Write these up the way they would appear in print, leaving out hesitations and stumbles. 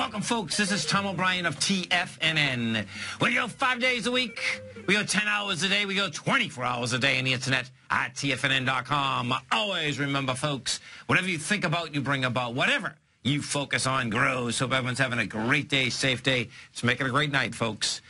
Welcome, folks. This is Tom O'Brien of TFNN. We go 5 days a week. We go 10 hours a day. We go 24 hours a day on the internet at TFNN.com. Always remember, folks, whatever you think about, you bring about. Whatever you focus on grows. Hope everyone's having a great day, safe day. Let's make it a great night, folks.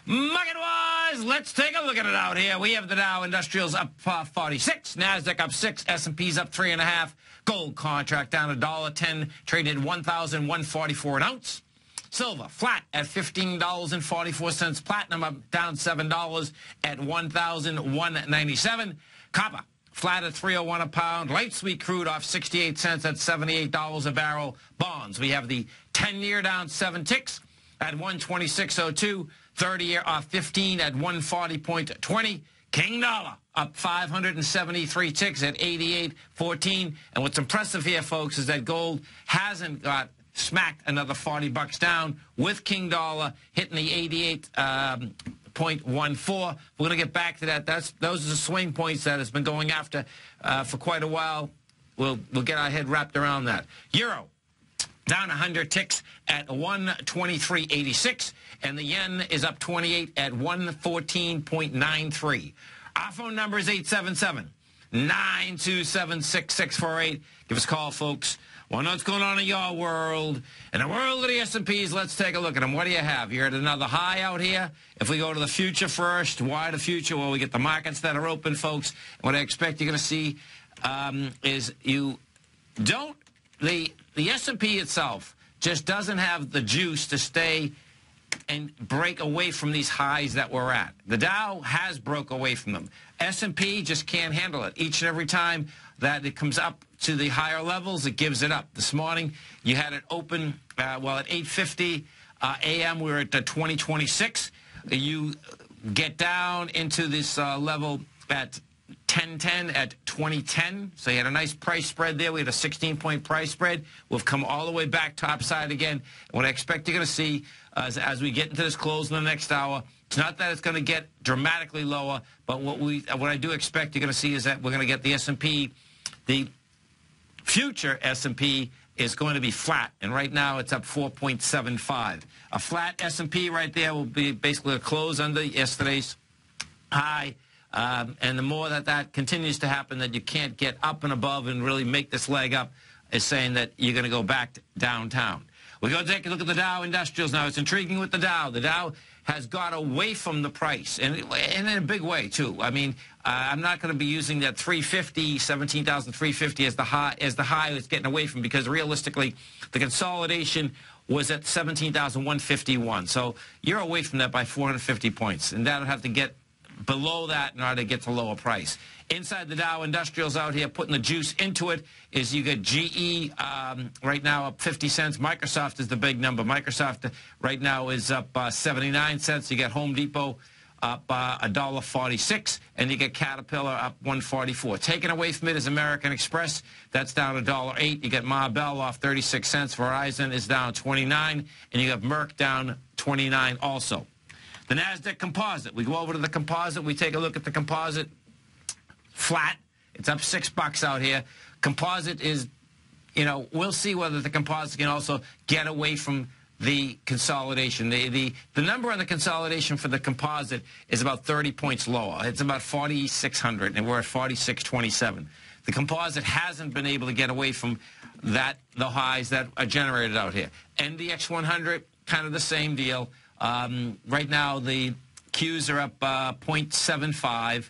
Market-wise, let's take a look at it out here. We have the Dow Industrials up 46, NASDAQ up 6, S&P's up 3.5, gold contract down $1.10, traded $1,144 an ounce. Silver flat at $15.44, platinum up down $7 at $1,197. Copper flat at $3.01 a pound. Light sweet crude off 68 cents at $78 a barrel. Bonds, we have the 10-year down 7 ticks at 126.02. 30-year off 15 at 140.20. King dollar up 573 ticks at 88.14. And what's impressive here, folks, is that gold hasn't got smacked another 40 bucks down, with King dollar hitting the 88.14. We're going to get back to that. Those are the swing points that has been going after for quite a while. We'll get our head wrapped around that. Euro down 100 ticks at 123.86, and the yen is up 28 at 114.93. Our phone number is 877-927-6648. Give us a call, folks. Want to know what's going on in your world? In the world of the S&Ps, let's take a look at them. What do you have? You're at another high out here. If we go to the future first, why the future? Well, we get the markets that are open, folks. What I expect you're going to see is the S&P itself just doesn't have the juice to stay and break away from these highs that we're at. The Dow has broke away from them. S&P just can't handle it. Each and every time that it comes up to the higher levels, it gives it up. This morning, you had it open, at 8:50 a.m., we were at 2026. You get down into this level at 10:10 at 2010. So you had a nice price spread there. We had a 16-point price spread. We've come all the way back topside again. What I expect you're going to see as we get into this close in the next hour, it's not that it's going to get dramatically lower, but what I do expect you're going to see is that we're going to get the S&P, the future S&P is going to be flat, and right now it's up 4.75. A flat S&P right there will be basically a close under yesterday's high. And the more that continues to happen, that you can't get up and above and really make this leg up, is saying that you're going to go back downtown. We're going to take a look at the Dow Industrials now. It's intriguing with the Dow. The Dow has got away from the price, and in a big way, too. I mean, I'm not going to be using that 350, 17,350 as the high it's getting away from, because realistically, the consolidation was at 17,151. So you're away from that by 450 points, and that'll have to get below that in order to get to lower price. Inside the Dow Industrials out here, putting the juice into it, is you get GE right now up 50 cents. Microsoft is the big number. Microsoft right now is up 79 cents. You get Home Depot up $1.46, and you get Caterpillar up 144. Taken away from it is American Express. That's down $1.08. You get Ma Bell off 36 cents. Verizon is down 29, and you have Merck down 29 also. The NASDAQ composite. We go over to the composite. We take a look at the composite. Flat. It's up $6 out here. Composite is, we'll see whether the composite can also get away from the consolidation. The number on the consolidation for the composite is about 30 points lower. It's about 4,600, and we're at 4,627. The composite hasn't been able to get away from the highs that are generated out here. NDX 100, kind of the same deal. Right now, the Qs are up 0.75.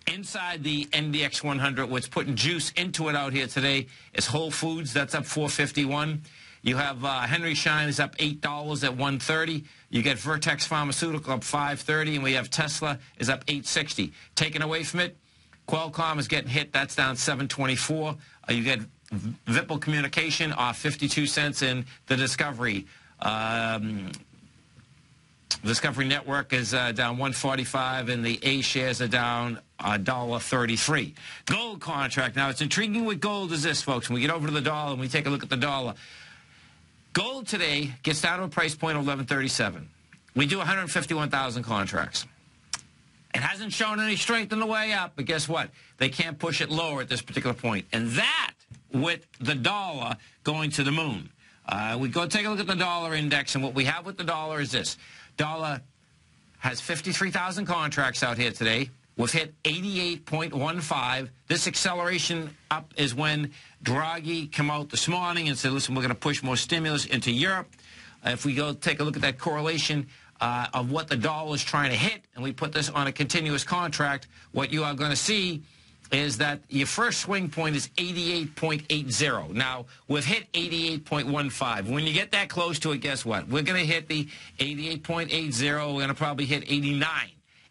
Inside the NDX 100, what's putting juice into it out here today is Whole Foods. That's up 451. You have Henry Schein is up $8 at 130. You get Vertex Pharmaceutical up 530, and we have Tesla is up 860. Taken away from it, Qualcomm is getting hit. That's down 724. You get Vipul Communication off 52 cents in the Discovery. Discovery Network is down 145, and the A shares are down $1.33. Gold contract. Now, it's intriguing with gold is this, folks. When we get over to the dollar and we take a look at the dollar, gold today gets down to a price point of $11.37. We do 151,000 contracts. It hasn't shown any strength on the way up, but guess what? They can't push it lower at this particular point. And that with the dollar going to the moon. We go take a look at the dollar index, and what we have with the dollar is this. Dollar has 53,000 contracts out here today. We've hit 88.15. This acceleration up is when Draghi came out this morning and said, listen, we're going to push more stimulus into Europe. If we go take a look at that correlation of what the dollar is trying to hit, and we put this on a continuous contract, what you are going to see is that your first swing point is 88.80. Now, we've hit 88.15. When you get that close to it, guess what? We're going to hit the 88.80. We're going to probably hit 89.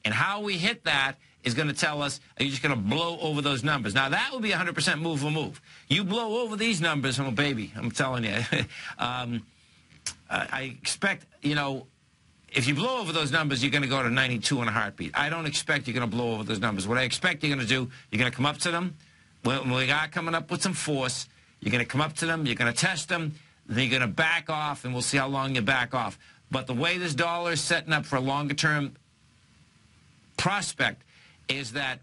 And how we hit that is going to tell us, are you just going to blow over those numbers? Now, that would be 100% move or move. You blow over these numbers, oh, baby, I'm telling you. I expect, you know, if you blow over those numbers, you're going to go to 92 in a heartbeat. I don't expect you're going to blow over those numbers. What I expect you're going to do, you're going to come up to them. When we are coming up with some force, you're going to come up to them, you're going to test them, then you're going to back off, and we'll see how long you back off. But the way this dollar is setting up for a longer-term prospect is that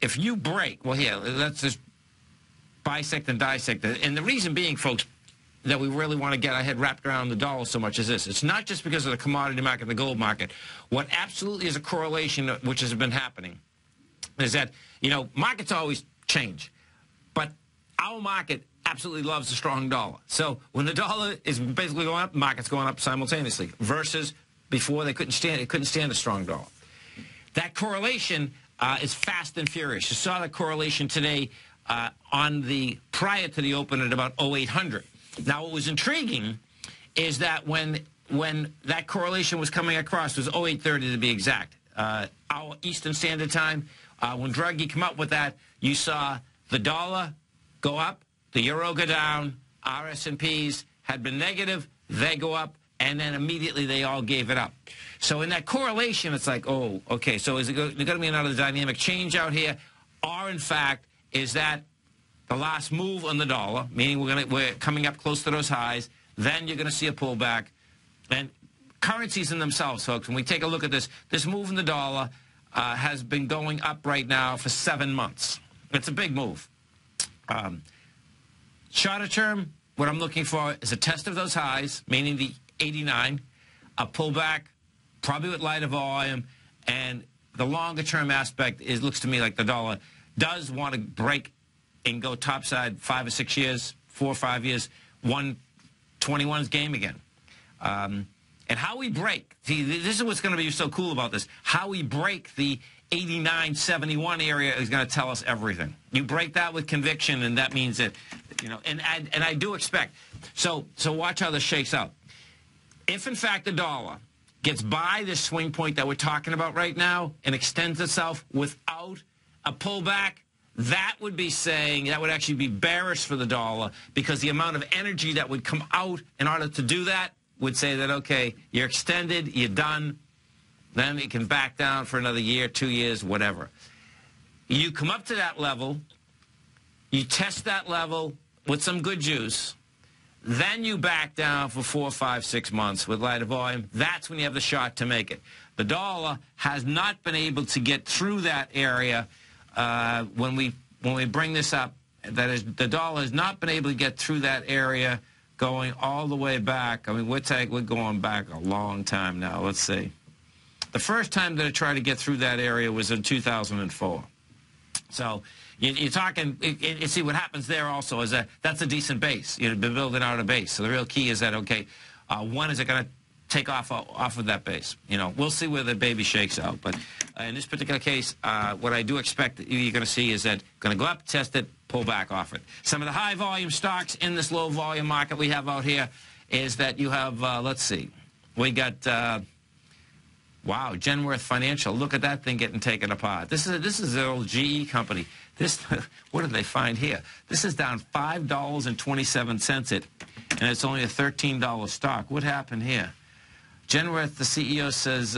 if you break, well, here, let's just bisect and dissect it. And the reason being, folks, that we really want to get our head wrapped around the dollar so much is this. It's not just because of the commodity market, the gold market. What absolutely is a correlation, which has been happening, is that, you know, markets always change. But our market absolutely loves a strong dollar. So when the dollar is basically going up, market's going up simultaneously, versus before they couldn't stand a strong dollar. That correlation is fast and furious. You saw that correlation today on the prior to the open at about 0800. Now, what was intriguing is that when that correlation was coming across, it was 0830 to be exact, our Eastern Standard Time, when Draghi came up with that, you saw the dollar go up, the euro go down, our S&Ps had been negative, they go up, and then immediately they all gave it up. So in that correlation, it's like, oh, okay, so is there going to be another dynamic change out here? Or, in fact, is that the last move on the dollar, meaning we're coming up close to those highs, then you're going to see a pullback. And currencies in themselves, folks, when we take a look at this move in the dollar has been going up right now for 7 months. It's a big move. Shorter term, what I'm looking for is a test of those highs, meaning the 89, a pullback, probably with lighter volume, and the longer term aspect looks to me like the dollar does want to break and go topside 5 or 6 years, 4 or 5 years, 121's game again. And how we break, see, this is what's going to be so cool about this. How we break the 89-71 area is going to tell us everything. You break that with conviction, and that means that, you know, and I do expect. So watch how this shakes out. If, in fact, the dollar gets by this swing point that we're talking about right now and extends itself without a pullback, that would be saying, that would actually be bearish for the dollar, because the amount of energy that would come out in order to do that would say that, okay, you're extended, you're done, then it can back down for another year, 2 years, whatever. You come up to that level, you test that level with some good juice, then you back down for 4, 5, 6 months with lighter volume. That's when you have the shot to make it. The dollar has not been able to get through that area. When we bring this up, that is, the dollar has not been able to get through that area going all the way back. I mean, we're going back a long time now. Let's see. The first time that I tried to get through that area was in 2004. So you're talking, you see what happens there also is that that's a decent base. You've been building out a base. So the real key is that, okay, when is it going to take off of that base? You know, we'll see where the baby shakes out. But in this particular case, what I do expect that you're going to see is that going to go up, test it, pull back off it. Some of the high volume stocks in this low volume market we have out here is that you have, let's see, we got, wow, Genworth Financial. Look at that thing getting taken apart. This is an old GE company. This, what did they find here? This is down $5.27 and it's only a $13 stock. What happened here? Genworth, the CEO says,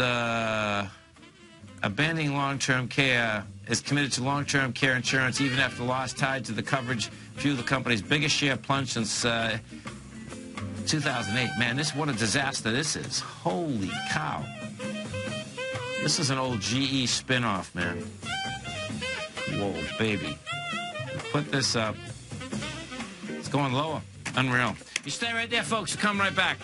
abandoning long-term care, is committed to long-term care insurance even after loss tied to the coverage. Few of the company's biggest share plunged since 2008. Man, what a disaster this is. Holy cow. This is an old GE spinoff, man. Whoa, baby. Put this up. It's going lower. Unreal. You stay right there, folks. We'll come right back.